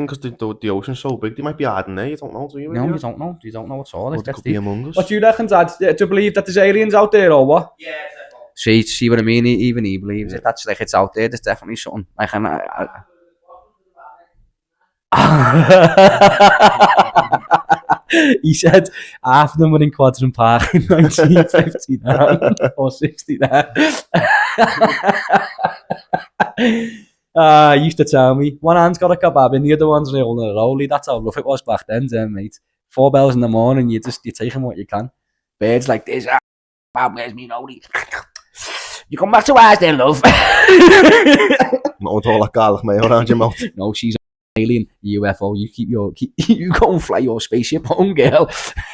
because the ocean's so big, they might be hiding there. You don't know, do you? No, you don't know. You don't know at all. Or they could be among us. What do you reckon, Dad? Do you believe that there's aliens out there or what? Yeah, See what I mean? Even he believes it. That's like it's out there. There's definitely something. Like, he said half of them were in Quadrant Park in 1959 or 69. He used to tell me, one hand's got a kebab and the other one's rolling a rollie. That's how rough it was back then, mate. 4 bells in the morning, you're taking what you can. Birds like this, where's me rollie? You come back to ours then, love. Not all that garlic mayo around your mouth. No, she's an alien UFO. You go and fly your spaceship home, girl.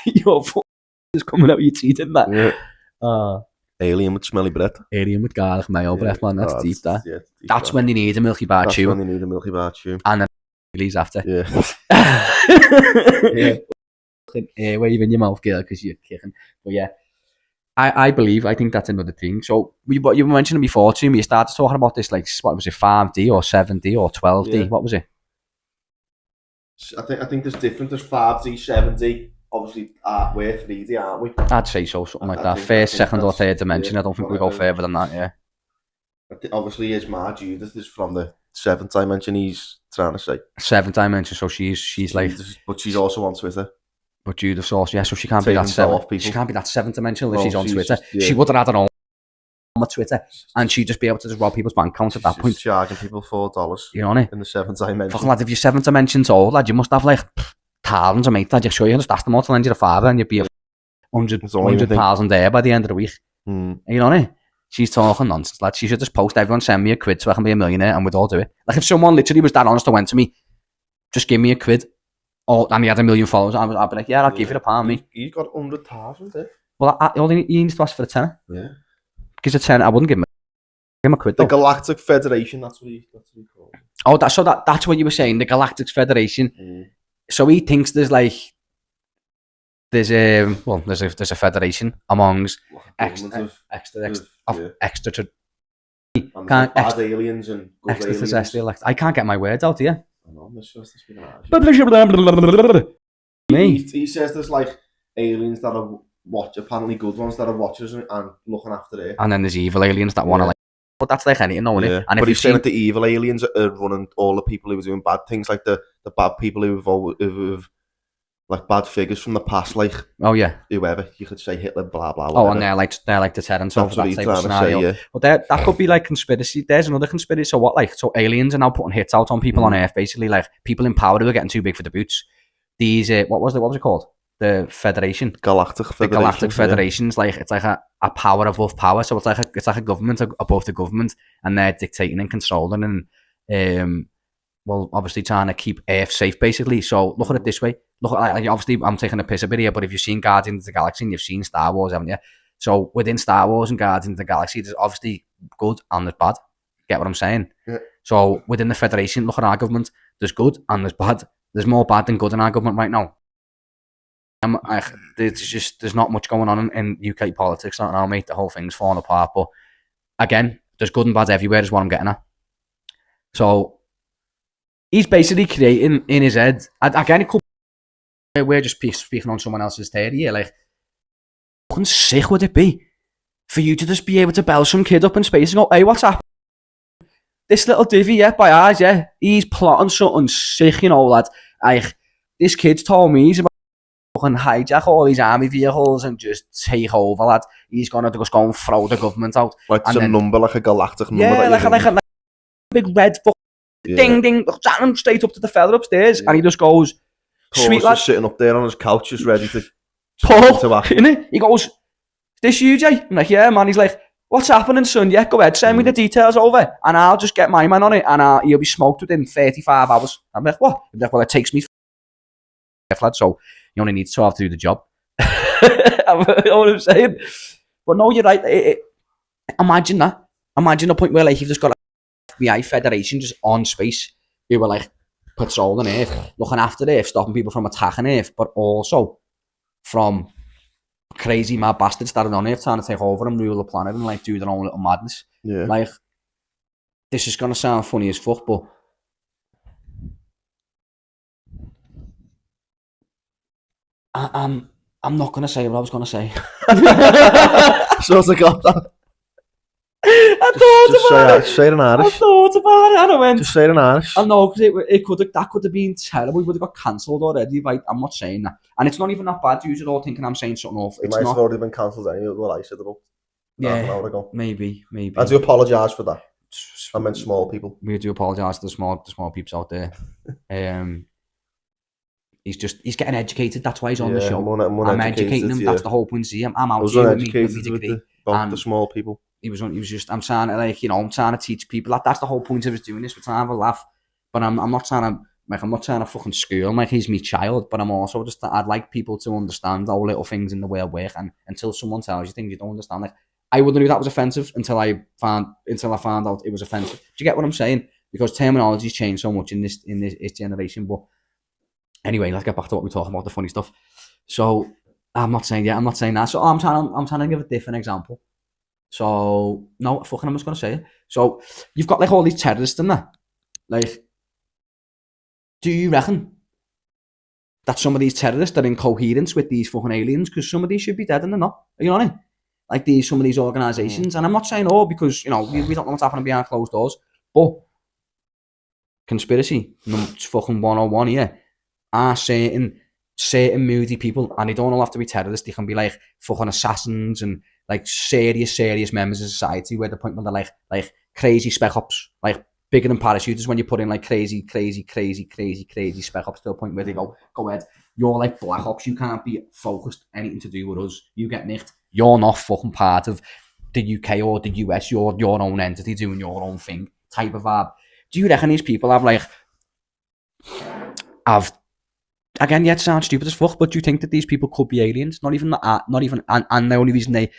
Your foot is coming out your teeth and that. Yeah. Alien with smelly breath. Alien with garlic mayo breath, man. That's deep, that. Yeah, that's when they need a Milky Bar chew. That's when they need a Milky Bar chew. And then leaves after. Yeah. Wave in your mouth, girl, because you're kicking. But yeah. I think that's another thing. So, what you were mentioning before to me, you started talking about this, like, what was it, 5D or 7D or 12D? Yeah. What was it? I think there's different. There's 5D, 7D. Obviously, we're 3D, aren't we? I'd say so, something like that. First, second, or third dimension. Yeah, I don't think we go further than that, yeah. Obviously, Isma Judith is from the 7th dimension, he's trying to say. 7th dimension, so she's like... But she's also on Twitter. But Judith's also, yeah, so she can't be that 7th. She can't be that 7th dimensional if she's on Twitter. She would have had her own on Twitter, and she'd just be able to just rob people's bank accounts at that point. Charging people $4. You know what I mean? In the 7th dimension. Fucking lad, if you're 7th dimension's old, lad, you must have like thousands of mates, lad. You're sure you just ask them all to lend you a father, and you'd be 100,000 there by the end of the week. You know what I mean? She's talking nonsense, lad. She should just post, everyone send me a quid so I can be a millionaire, and we'd all do it. Like, if someone literally was that honest and went to me, just give me a quid. Oh, and he had 1 million followers. I'd be like, yeah, I'll give you £1, mate. He's got 100,000 there. Well, he needs to ask for a tenner. Yeah. Because a tenner, I wouldn't give him a quid, though. The Galactic Federation, that's what he calls it. Oh, that's what you were saying, the Galactic Federation. So he thinks there's a federation amongst extra aliens and good aliens. I can't get my words out here. He says there's like aliens that are apparently good ones that are watchers and looking after it. And then there's evil aliens that want to but that's like anything, no, isn't it? And but he's saying that the evil aliens are running all the people who are doing bad things, like the bad people who've like bad figures from the past, like whoever you could say Hitler, blah blah. Whatever. Oh, and they're like deterrents over that type of scenario. Say, yeah. But that could be like conspiracy. There's another conspiracy. So what? Like, so aliens are now putting hits out on people on Earth, basically, like people in power who are getting too big for the boots. These what was it called? The Federation, Galactic Federation. The Galactic Federation's like it's like a power above power. So it's like a government above the government, and they're dictating and controlling and well, obviously trying to keep Earth safe, basically. So look at it this way. Look, obviously I'm taking a piss a bit here, but if you've seen Guardians of the Galaxy and you've seen Star Wars, haven't you? So within Star Wars and Guardians of the Galaxy, there's obviously good and there's bad. Get what I'm saying? Yeah. So within the Federation, look at our government. There's good and there's bad. There's more bad than good in our government right now. There's not much going on in UK politics right now, mate. The whole thing's falling apart. But again, there's good and bad everywhere is what I'm getting at. So he's basically creating in his head, again, it could be, we're just speaking on someone else's theory here, like, how sick would it be for you to just be able to bell some kid up in space and go, hey, what's happening? This little divvy, by ours, he's plotting something sick, you know, lad. Like, this kid's told me he's about to fucking hijack all these army vehicles and just take over, lad. He's gonna just go and throw the government out. Like some number, like a galactic number. Yeah, like a big red ding ding, straight up to the fella upstairs, and he just goes, "Sweet lad," sitting up there on his couch, just ready to Paul, innit? He goes, "This you, Jay?" I'm like, "Yeah, man." He's like, "What's happening, son? Yeah, go ahead, send me the details over, and I'll just get my man on it, and he'll be smoked within 35 hours." I'm like, "What?" He's like, "Well, it takes me, lad, so you only need 12 to do the job." You know what I'm saying? But no, you're right. Imagine that. Imagine a point where like you've just got FBI Federation just on space who were like patrolling Earth, looking after Earth, stopping people from attacking Earth, but also from crazy mad bastards that are on Earth trying to take over and rule the planet and like do their own little madness. Yeah. Like, this is gonna sound funny as fuck, but I'm not going to say what I was going to say. So I got that. I thought about it. Say it in Irish. I thought about it and I went... Just say it in Irish. I know, because that could have been terrible. We would have got cancelled already. Right? I'm not saying that. And it's not even that bad. You're all thinking I'm saying something awful. It might have already been cancelled anyway. Well, I said about half an hour ago. Maybe. I do apologise for that. I meant small people. We do apologise to the small peeps out there. He's getting educated. That's why he's on the show. I'm educating him. That's the whole point. See, I'm out here with me degree. About the small people. He was just. I'm trying to I'm trying to teach people. That's the whole point of us doing this. We're trying to have a laugh, but I'm not trying to fucking school him. Like, he's my child, but I'm also just. I'd like people to understand how little things in the world work, and until someone tells you things you don't understand, like, I wouldn't knew that was offensive until I found out it was offensive. Do you get what I'm saying? Because terminology's changed so much in this generation. But anyway, let's get back to what we're talking about, the funny stuff. So I'm not saying that. So I'm trying to give a different example. So no, fucking, I'm just gonna say it. So you've got like all these terrorists in there. Like, do you reckon that some of these terrorists are in coherence with these fucking aliens? Because some of these should be dead and they're not. You know what I mean? Like some of these organisations, and I'm not saying all, because we don't know what's happening behind closed doors. But conspiracy, fucking 101 here, are certain moody people, and they don't all have to be terrorists. They can be like fucking assassins and like serious members of society, where the point where they're like crazy spec ops, like bigger than parachuters, when you put in like crazy spec ops to a point where they go ahead. You're like Black Ops, you can't be focused anything to do with us. You get nicked. You're not fucking part of the UK or the US. You're your own entity doing your own thing type of vibe. Do you reckon these people again, it sounds stupid as fuck, but do you think that these people could be aliens? Not even, and the only reason they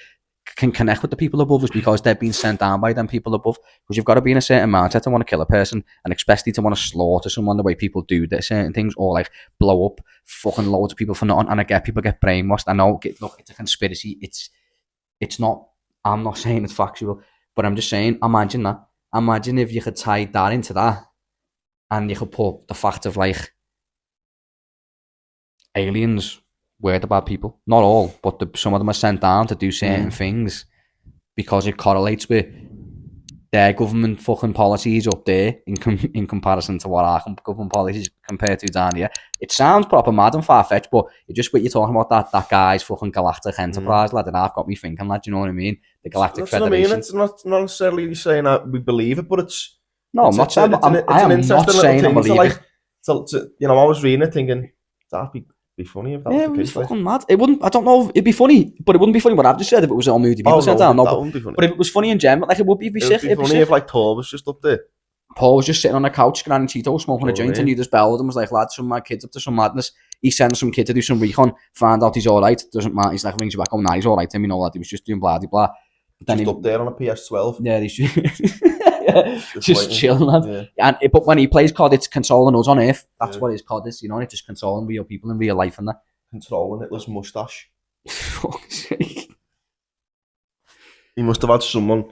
can connect with the people above is because they've been sent down by them people above. Because you've got to be in a certain mindset to want to kill a person, and especially to want to slaughter someone the way people do certain things, or like blow up fucking loads of people for nothing. And people get brainwashed. I know, look, it's a conspiracy. It's not. I'm not saying it's factual, but I'm just saying. Imagine that. Imagine if you could tie that into that, and you could put the fact of like aliens were the bad people. Not all, but some of them are sent down to do certain things because it correlates with their government fucking policies up there in comparison to what our government policies compared to down here. It sounds proper mad and far-fetched, but just what you're talking about, that guy's fucking Galactic Enterprise, lad, and I've got me thinking, lad, you know what I mean? The Galactic Federation. What I mean. It's not necessarily saying that we believe it, but it's... No, I'm not saying... I am not saying I believe it. I was reading it thinking, that'd be funny if that was the case. It was fucking mad. It wouldn't. I don't know. It'd be funny, but it wouldn't be funny what I've just said if it was all moody people sent down. That wouldn't be funny. But if it was funny in general, like, it would be sick. It'd be funny if like Paul was just up there. Paul was just sitting on a couch, grinding Cheetos, smoking a joint, and you just belled and was like, "Lad, some of my kids up to some madness." He sends some kid to do some recon, find out he's all right. Doesn't matter. He's like, rings you back. Oh, nah, he's all right. Then we know that he was just doing blah blah. But then up there on a PS12. Yeah, he's just chilling, lad. Yeah. But when he plays COD, it's consoling us on Earth. That's what his COD is. You know, it's just consoling real people in real life and that. Controlling Hitler's moustache. Fuck's sake. He must have had someone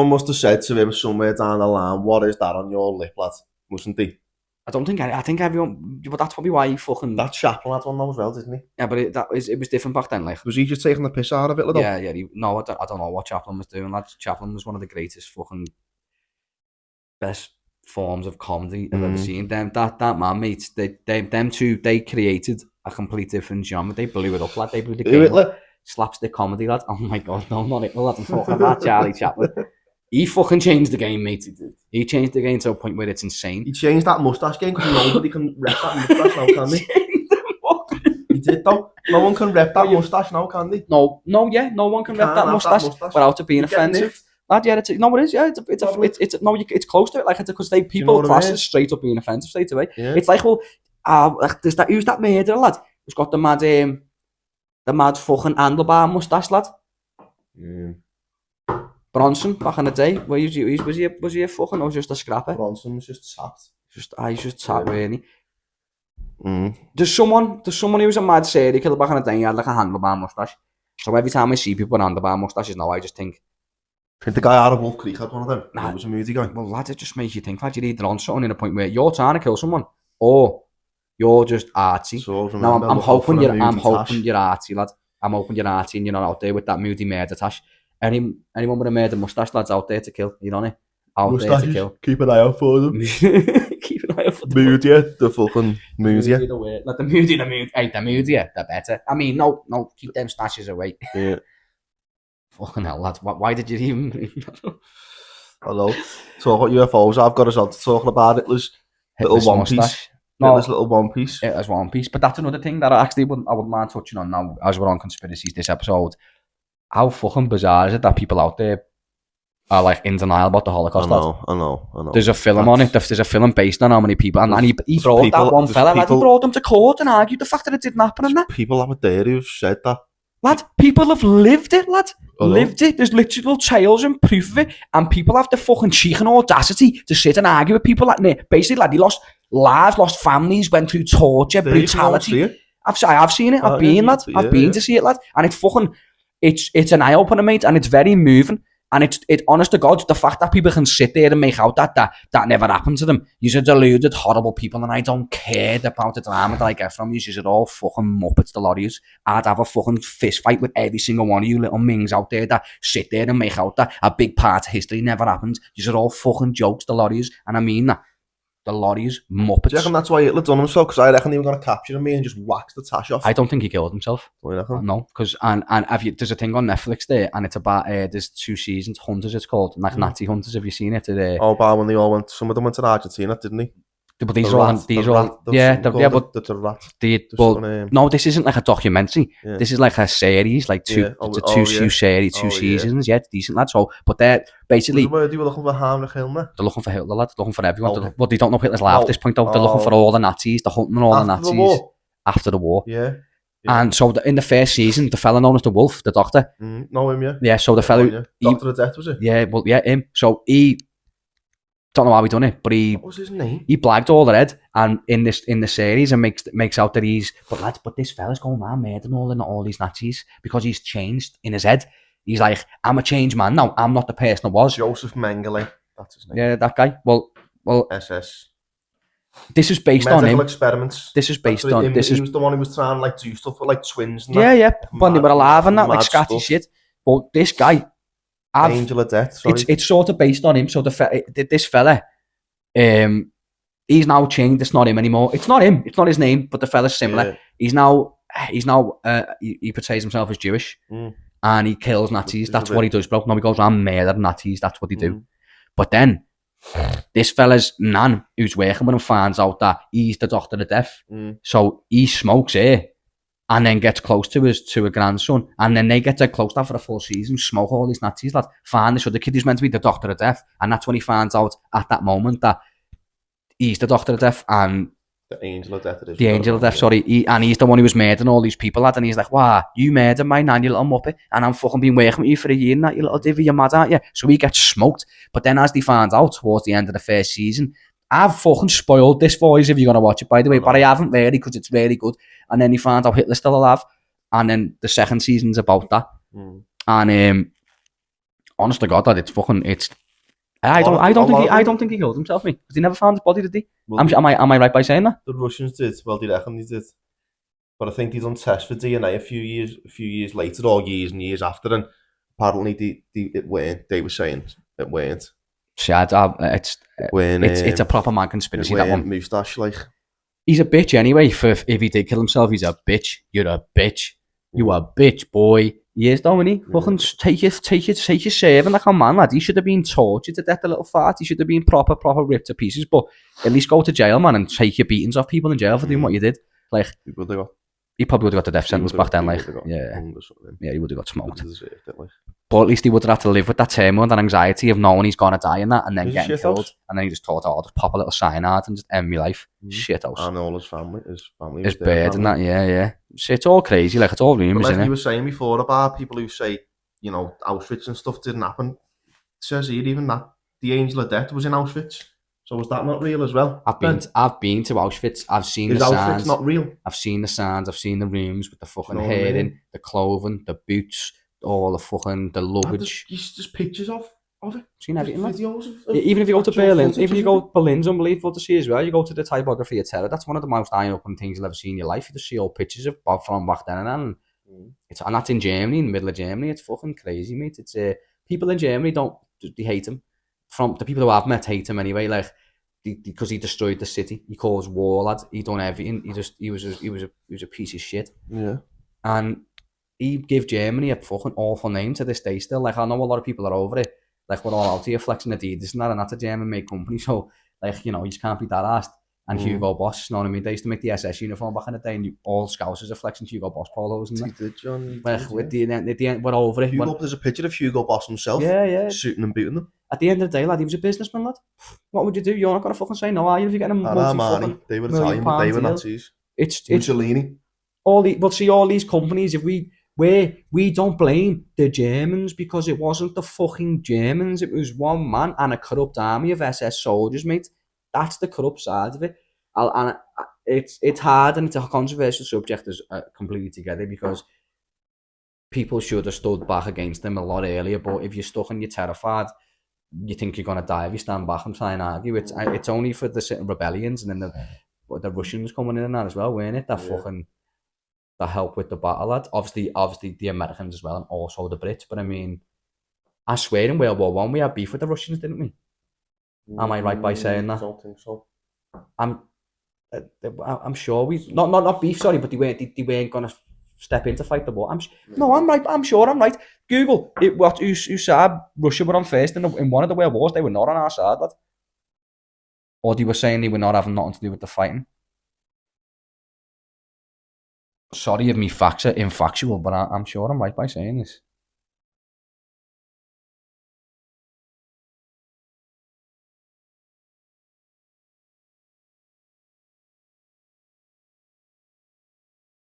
must have said to him somewhere down the line, "What is that on your lip, lad?" Mustn't he? I think everyone, but that's probably why he fucking... That Chaplin had one though as well, didn't he? Yeah, but it was different back then, like. Was he just taking the piss out of it, though? Yeah. I don't know what Chaplin was doing, lad. Chaplin was one of the greatest fucking best forms of comedy I've ever seen. That man, mate, them two, they created a complete different genre. They blew it up, lad. They blew the game up. Slapstick comedy, lad. Oh my god, no, not it. Well, lad, I'm talking about Charlie Chaplin. He fucking changed the game, mate. He changed the game to a point where it's insane. He changed that moustache game because nobody can rep that moustache now, can they? He did though. No one can rep that moustache now, can they? No one can rep that moustache without it being offensive. Lad, yeah, it is. Yeah, it's close to it. Like, it's because people class it straight up being offensive straight away. Yeah. It's like, well, who's that murderer, lad? Who's got the mad fucking handlebar moustache, lad? Yeah. Bronson, back in the day, was he a fucking, or just a scrapper? Bronson was just sapped. He's just sapped, really. There's someone who was a mad serial killer back in the day, he had like a handlebar moustache. So every time I see people with handlebar moustaches now, I just think... I think the guy out of Wolf Creek had one of them. Nah, he was a moody guy. Well, lad, it just makes you think, lad, you're either on something in a point where you're trying to kill someone, or You're just artsy. So Now I'm hoping you're artsy, lad. I'm hoping you're artsy and you're not out there with that moody murder tash. Anyone with a murder mustache, lads, out there to kill. You know it? Out there to kill. Keep an eye out for them. Keep an eye out for them. Moodier, the fucking moodier. Like the moodier, hey, the moodier, the better. I mean, no, keep them stashes away. Yeah. Fucking hell, lad. Why did you even... Hello. Talk about UFOs. I've got us on talking about it. Was little One Piece. No, this little One Piece. It was One Piece, but that's another thing that I wouldn't mind touching on now as we're on conspiracies this episode. How fucking bizarre is it that people out there are like in denial about the Holocaust? I know. There's a film on it. There's a film based on how many people, and he brought that one fella. Lad, he brought them to court and argued the fact that it didn't happen. And that people out there who've said that. Lad, people have lived it, lad. Lived it. There's literal tales and proof of it. And people have the fucking cheek and audacity to sit and argue with people like basically, lad, he lost lives, lost families, went through torture, brutality. I've seen it. I've been, lad. I've been to see it, lad. And it's fucking, it's an eye-opener, mate, and it's very moving. And it's honest to God, the fact that people can sit there and make out that never happened to them. You're deluded, horrible people, and I don't care about the drama that I get from you. You're all fucking muppets, the lot of you. I'd have a fucking fist fight with every single one of you little mings out there that sit there and make out that a big part of history never happened. You're all fucking jokes, the lot of you. And I mean that. The lot of you, muppets. Do you reckon that's why Hitler done himself? Because I reckon they were going to capture me and just wax the tash off. I don't think he killed himself. No, because there's a thing on Netflix there, and it's about there's 2 seasons, Hunters it's called, like Nazi Hunters. Have you seen it? But when they all went, some of them went to Argentina, didn't they? But these are all, no, this isn't like a documentary. Yeah. This is like a series, like two seasons. Yeah, decent, lad. So, but they're basically. They were looking for Hitler. They're looking for Hitler, lad. They're looking for everyone. But they don't know Hitler's life at this point, though. They're looking for all the Nazis. They're hunting all the Nazis after the war. Yeah. And so in the first season, the fella known as the Wolf, the doctor. Know him, yeah. Yeah. So the fella, Doctor of Death, was it? Yeah. Well, yeah, him. So he. Don't know how he done it, but what was his name? He blagged all the head, and in the series, and makes out that he's but this fella's going around murdering all these Nazis because he's changed in his head. He's like, I'm a changed man now. I'm not the person I was. Joseph Mengele, that's his name. Yeah, that guy. Well. SS. This is based on him. Medical experiments. This is based on. He was the one who was trying to do stuff with like twins. And yeah. When they were alive and that, like scatty shit. But this guy. Angel of Death. Sorry. It's sort of based on him. So this fella, he's now changed. It's not him anymore. It's not him. It's not his name. But the fella's similar. Yeah. He's now he portrays himself as Jewish, and he kills Nazis. That's what he does, bro. No, he goes around murdering Nazis. That's what he do. But then this fella's nan, who's working with him, finds out that he's the Doctor of Death. So he smokes here. And then gets close to a grandson, and then they get dead close after a full season, smoke all these Nazis, lad. Find this other kid who's meant to be the Doctor of Death, and that's when he finds out at that moment that he's the Doctor of Death and the Angel of Death. The Angel of Death, sorry, and he's the one who was murdering all these people, lad. And he's like, "Wow, you murdered my nan, you little muppet, and I'm fucking been working with you for a year, and that you little divvy, you're mad, aren't you?" So he gets smoked. But then, as they find out towards the end of the first season. I've fucking spoiled this for you if you're going to watch it, by the way, but I haven't really because it's really good. And then he finds out Hitler's still alive. And then the second season's about that. And honest to God, that I don't think he killed himself, mate. Because he never found his body, did he? Well, am I right by saying that? The Russians did. Well, they reckon they did. But I think they done tests for DNA a few years later, or years and years after, and apparently they were saying it weren't. It's a proper man conspiracy, that one. Moustache, like. He's a bitch anyway. If he did kill himself, he's a bitch. You're a bitch. You a bitch, boy. He is, don't he? Fucking take your saving like a man, lad. He should have been tortured to death, a little fart. He should have been proper ripped to pieces. But at least go to jail, man, and take your beatings off people in jail for doing what you did. Like, he probably would have got the death sentence back then, like, yeah, he would have got smoked. But at least he would have had to live with that turmoil and that anxiety of knowing he's gonna die and that, and then getting killed. And then he just thought, I'll just pop a little cyanide and just end my life. Shit house. And all his family his bird and that, yeah. It's all crazy, like, it's all rumours, isn't it? Like you were saying before about people who say, Auschwitz and stuff didn't happen. It says here even that the Angel of Death was in Auschwitz. So was that not real as well? I've been to Auschwitz. I've seen the signs. Is Auschwitz not real? I've seen the signs. I've seen the rooms with the fucking hair in, the clothing, the boots, all the fucking the luggage. Just pictures of. Seen everything, lad. Videos Even if you go to Berlin, even if you go, Berlin's unbelievable to see as well. You go to the typography of terror. That's one of the most eye-opening things you'll ever see in your life. You just see old pictures of Bob from back then and and that's in Germany, in the middle of Germany. It's fucking crazy, mate. It's people in Germany they hate him. From the people who I've met hate him anyway, like because he destroyed the city. He caused war, lad. He done everything. He was a piece of shit. Yeah. And he gave Germany a fucking awful name to this day still. Like, I know a lot of people are over it. Like, we're all out here flexing Adidas and that's a German-made company. So, like, you just can't be that arsed. And Hugo Boss, you know what I mean? They used to make the SS uniform back in the day, and all Scousers are flexing Hugo Boss polos and that. Did, John. Like, at the end, we're over it. There's a picture of Hugo Boss himself. Yeah. Suiting and booting them. At the end of the day, lad, he was a businessman, lad. What would you do? You're not going to fucking say no, are you? If you're getting a multi-fucking they were Italian, but they were Nazis. It's Mussolini. All these companies, if we don't blame the Germans because it wasn't the fucking Germans, it was one man and a corrupt army of SS soldiers, mate. That's the corrupt side of it. And it's hard and it's a controversial subject as completely together because people should have stood back against them a lot earlier, but if you're stuck and you're terrified, you think you're going to die if you stand back and try and argue. It's only for the rebellions and then the Russians coming in and that as well, weren't it? That help with the battle, lad. Obviously the Americans as well, and also the Brits. But I mean, I swear in World War One we had beef with the Russians, didn't we? Am I right by saying that? I don't think so. I'm sure we not beef, sorry, but they weren't gonna step in to fight the war. I'm right. I'm sure I'm right. Google it. Who said Russia were on first in one of the world wars? They were not on our side, lad. Or they were saying they were not having nothing to do with the fighting. Sorry if me facts are infactual, but I'm sure I'm right by saying this.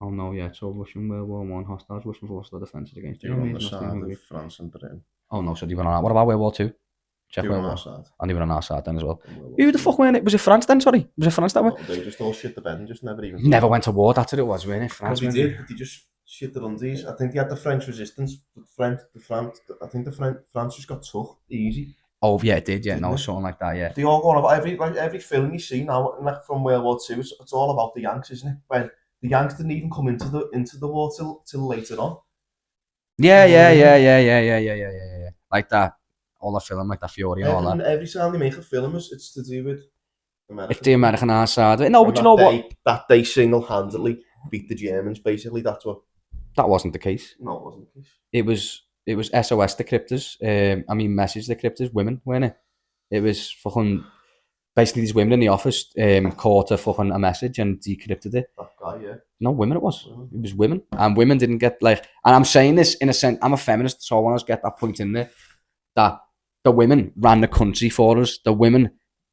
Oh no, yeah, so Russian World War One hostiles, Russian forces led offences against Germany. On the side of France and Britain. Oh no, so they were on our. What about World War Two? Check World War Side. And they were on our side then as well. Who the fuck went it? Was it France then? Sorry, was it France that way? They just all shit the bed and just never went to war. That's what it was, wasn't it? France. They did. They just shit the undies. I think they had the French resistance. France just got took easy. Oh yeah, it did. Yeah, no, something like that. Yeah. They all go on about every film you see now, like from World War Two. It's all about the Yanks, isn't it? When the Yanks didn't even come into the war till later on. Yeah. Like that. All the film, like that Fury and all that. Every time they make a film, it's to do with America. It's the American our side. No, but you know what? That they single-handedly beat the Germans. Basically, that's what. That wasn't the case. No, it wasn't the case. It was SOS decryptors. Message decryptors, women, weren't it? It was fucking basically these women in the office caught a message and decrypted it. That guy, yeah. No, women it was. It was women. And women didn't get and I'm saying this in a sense, I'm a feminist, so I want to get that point in there, that the women ran the country for us. The women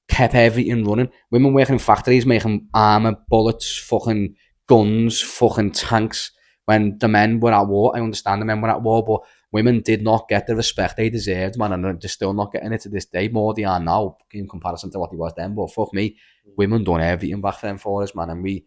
kept everything running. Women working in factories, making armour, bullets, fucking guns, fucking tanks. When the men were at war, I understand the men were at war, but women did not get the respect they deserved, man, and they're still not getting it to this day. More they are now, in comparison to what they was then. But fuck me, women done everything back then for us, man, and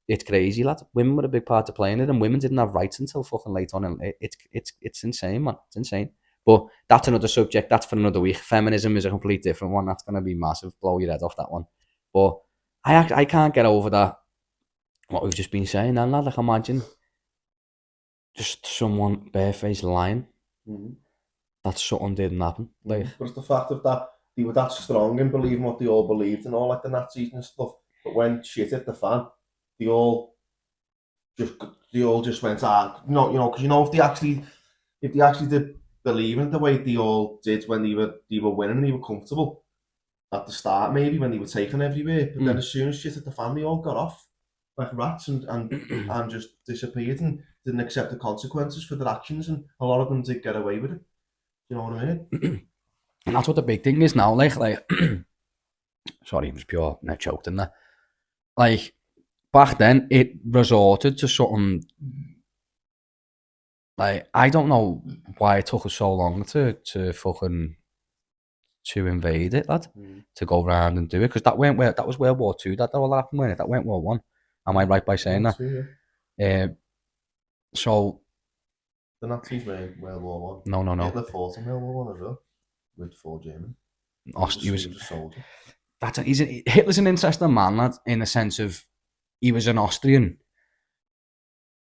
it's crazy, lad. Women were a big part to play in it, and women didn't have rights until fucking late on. And it's insane, man. It's insane. But that's another subject. That's for another week. Feminism is a complete different one. That's going to be massive. Blow your head off, that one. But I can't get over that. What we've just been saying, and lad, like imagine just someone barefaced lying that something didn't happen. Like, but it's the fact of that they were that strong in believing what they all believed and all, like the Nazis and stuff. But when shit hit the fan, they all just went because if they actually did believe in it the way they all did when they were winning and they were comfortable at the start, maybe when they were taken everywhere, but then as soon as shit hit the fan, they all got off like rats and just disappeared and didn't accept the consequences for their actions, and a lot of them did get away with it. You know what I mean? And that's what the big thing is now. Like, sorry, it was pure net choked in there. Like, back then, it resorted to something. Like, I don't know why it took us so long to invade it, lad. To go around and do it, because that was World War Two. That all happened, wasn't it? That went World War One. Am I right by saying that? Yeah. So the Nazis were in World War One. No. Hitler fought in World War One as well. with 4 German. He was a soldier. Hitler's an interesting man, lad, in the sense of he was an Austrian,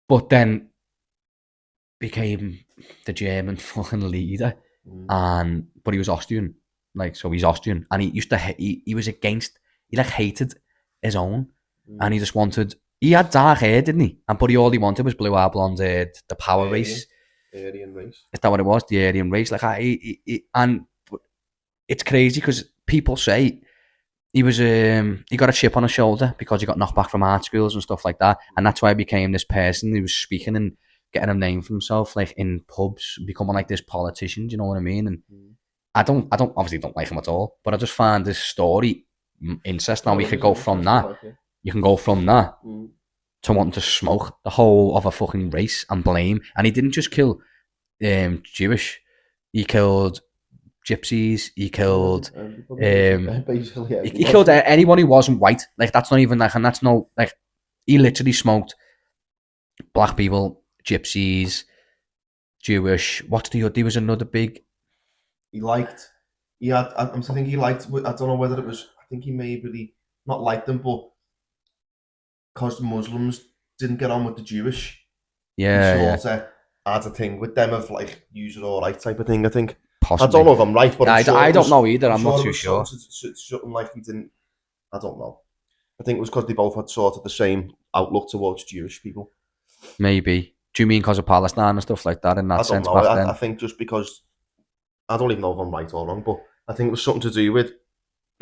but then became the German fucking leader, but he was Austrian, like, so he's Austrian, and he used to he was against, he like hated his own, and he just wanted, he had dark hair, didn't he? And but all he wanted was blue hair, blonde hair, the power race. Aryan race. Is that what it was? The Aryan race, like and it's crazy because people say he was he got a chip on his shoulder because he got knocked back from art schools and stuff like that, and that's why he became this person who was speaking and getting a name for himself, like in pubs, becoming like this politician. Do you know what I mean? And I don't obviously don't like him at all, but I just find this story interesting. Now we could go from that. You can go from that to wanting to smoke the whole of a fucking race and blame. And he didn't just kill Jewish; he killed gypsies. He killed he killed anyone who wasn't white. Like, that's not even like, and that's no, like, he literally smoked black people, gypsies, Jewish. What's the other? There was another big. I think he liked. I don't know whether it was. I think he maybe not liked them, but because the Muslims didn't get on with the Jewish, Yeah, he sort of had a thing with them of like, use it all right type of thing. I think. Possibly. I don't know if I'm right, but I don't know either. I'm not too sure. Something like he didn't. I don't know. I think it was because they both had sort of the same outlook towards Jewish people. Maybe. Do you mean because of Palestine and stuff like that? In that sense, back then? I think just because, I don't even know if I'm right or wrong, but I think it was something to do with.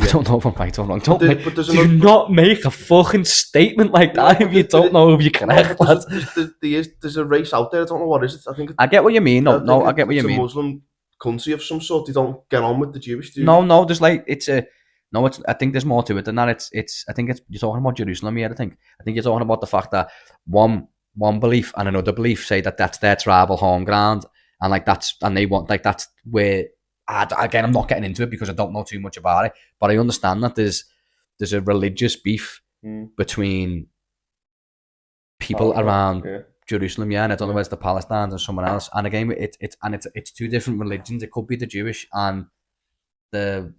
I don't know if I'm right or wrong. Do not make a fucking statement like that if you don't know if you're correct. There's a race out there. I don't know what it is. I get what you mean. I get what you mean. It's a Muslim country of some sort. They don't get on with the Jewish dude. No. There's like I think there's more to it than that. I think you're talking about Jerusalem here. I think you're talking about the fact that one belief and another belief say that that's their tribal home ground, and like they want, like, that's where. Again, I'm not getting into it because I don't know too much about it, but I understand that there's a religious beef between people around Jerusalem, and I don't know whether it's the Palestinians or someone else. And again, it's two different religions. It could be the Jewish and the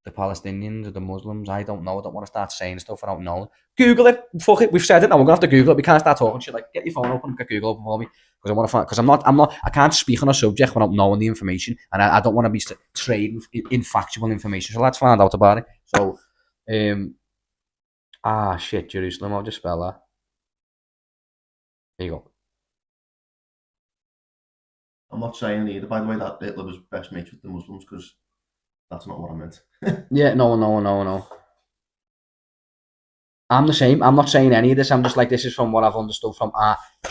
Palestinians or the Muslims. I don't know. I don't want to start saying stuff I don't know. Google it. Fuck it. We've said it now. We're gonna have to Google it. We can't start talking shit. Like, get your phone open and get Google open for me, because I want to find. Because I'm not. I can't speak on a subject without knowing the information, and I don't want to be trading in factual information. So let's find out about it. So, shit, Jerusalem. I'll just spell that. There you go. I'm not saying either, by the way, that Hitler was best mates with the Muslims, because that's not what I meant. Yeah, no. I'm the same. I'm not saying any of this. I'm just like, this is from what I've understood from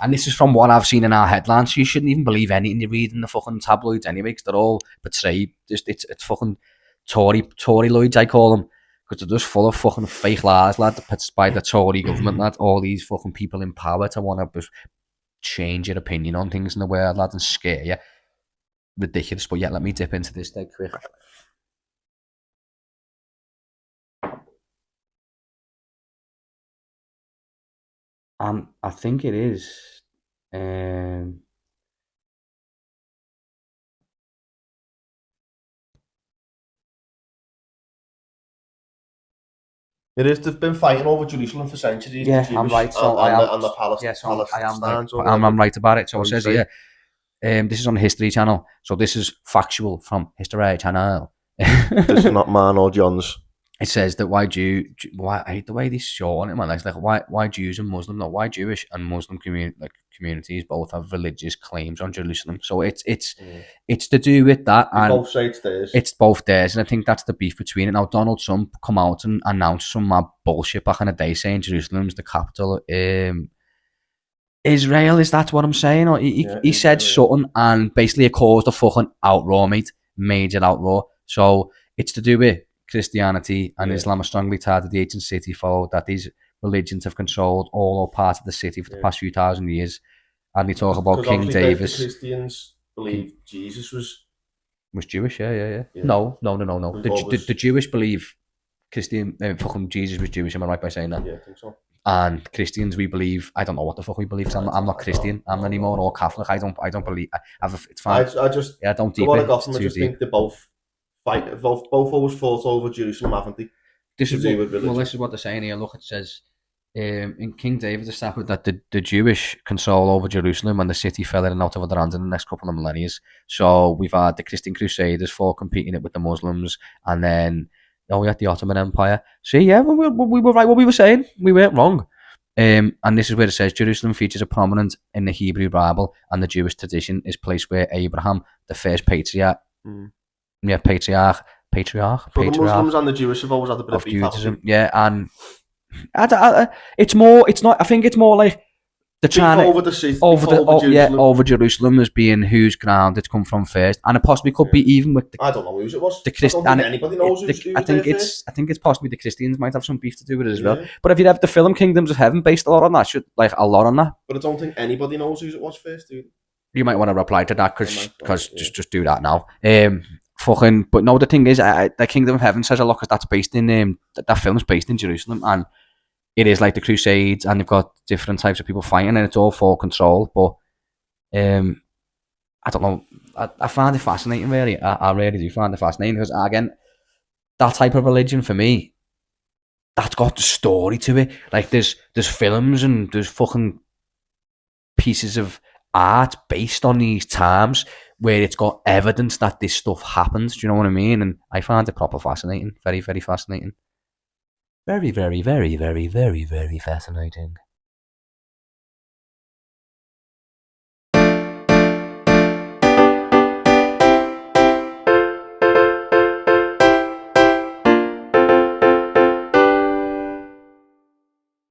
and this is from what I've seen in our headlines. So you shouldn't even believe anything you read in the fucking tabloids anyway, because they're all betrayed. It's fucking Tory Lloyds, I call them, because they're just full of fucking fake lies, lad, by the Tory government, lad. All these fucking people in power to want to change your opinion on things in the world, lad, and scare you. Ridiculous. But yeah, let me dip into this dead quick. I think it is. It is. They've been fighting over Jerusalem for centuries. Yeah, I'm right. So and the Palestine. So I am right. I'm right about it. So it says here. This is on the History Channel. So this is factual from History Channel. This is not mine or John's. It says that why I hate the way they show on it, man. It's like, why Jews and Muslim, not why Jewish and Muslim communities both have religious claims on Jerusalem. So it's to do with that, and both say it's theirs. It's both theirs, and I think that's the beef between it. Now, Donald Trump come out and announced some mad bullshit back in the day, saying Jerusalem's the capital of Israel. Is that what I'm saying? Or he said something, and basically it caused a fucking outroar, mate. Major outroar. So it's to do with Christianity and Islam are strongly tied to the ancient city, followed that these religions have controlled all or part of the city for the past few thousand years. And they talk about King David. The Christians believe Jesus was Jewish, yeah. No. The Jewish believe fucking Jesus was Jewish. Am I right by saying that? Yeah, I think so. And Christians, we believe, I don't know what the fuck we believe. I'm not Christian. I'm anymore, or Catholic. I don't believe. It's fine. I just don't deep what it. I got from it, I just think they're both both always fought over Jerusalem, haven't they? This To is do what, with religion. well, this is what they're saying here. Look, it says in King David established that the Jewish control over Jerusalem and the city fell in and out of other hands in the next couple of millennia. So we've had the Christian Crusaders for competing it with the Muslims, and then we had the Ottoman Empire. See, yeah, we were right what we were saying. We weren't wrong. And this is where it says Jerusalem features a prominent in the Hebrew Bible, and the Jewish tradition is placed where Abraham, the first patriarch, patriarch. So the Muslims and the Jewish have always had a bit of beef, Judaism, yeah, and it's more. It's not. I think it's more like the China over the city, over Jerusalem. Over Jerusalem as being whose ground it's come from first, and it possibly could be even with the. I don't know whose it was. The Christian. Anybody knows who's I think first. I think it's possibly the Christians might have some beef to do with it as well. But if you have the film Kingdoms of Heaven based a lot on that, a lot on that. But I don't think anybody knows whose it was first, dude. You might want to reply to that because just do that now. But no, the thing is, the Kingdom of Heaven says a lot because that's based in that film's based in Jerusalem, and it is like the Crusades, and they've got different types of people fighting, and it's all for control. But I don't know. I find it fascinating, really. I really do find it fascinating because, again, that type of religion for me, that's got the story to it. Like there's films and there's fucking pieces of art based on these times where it's got evidence that this stuff happens. Do you know what I mean? And I find it proper fascinating. Very, very fascinating. Very, very, very, very, very, very fascinating.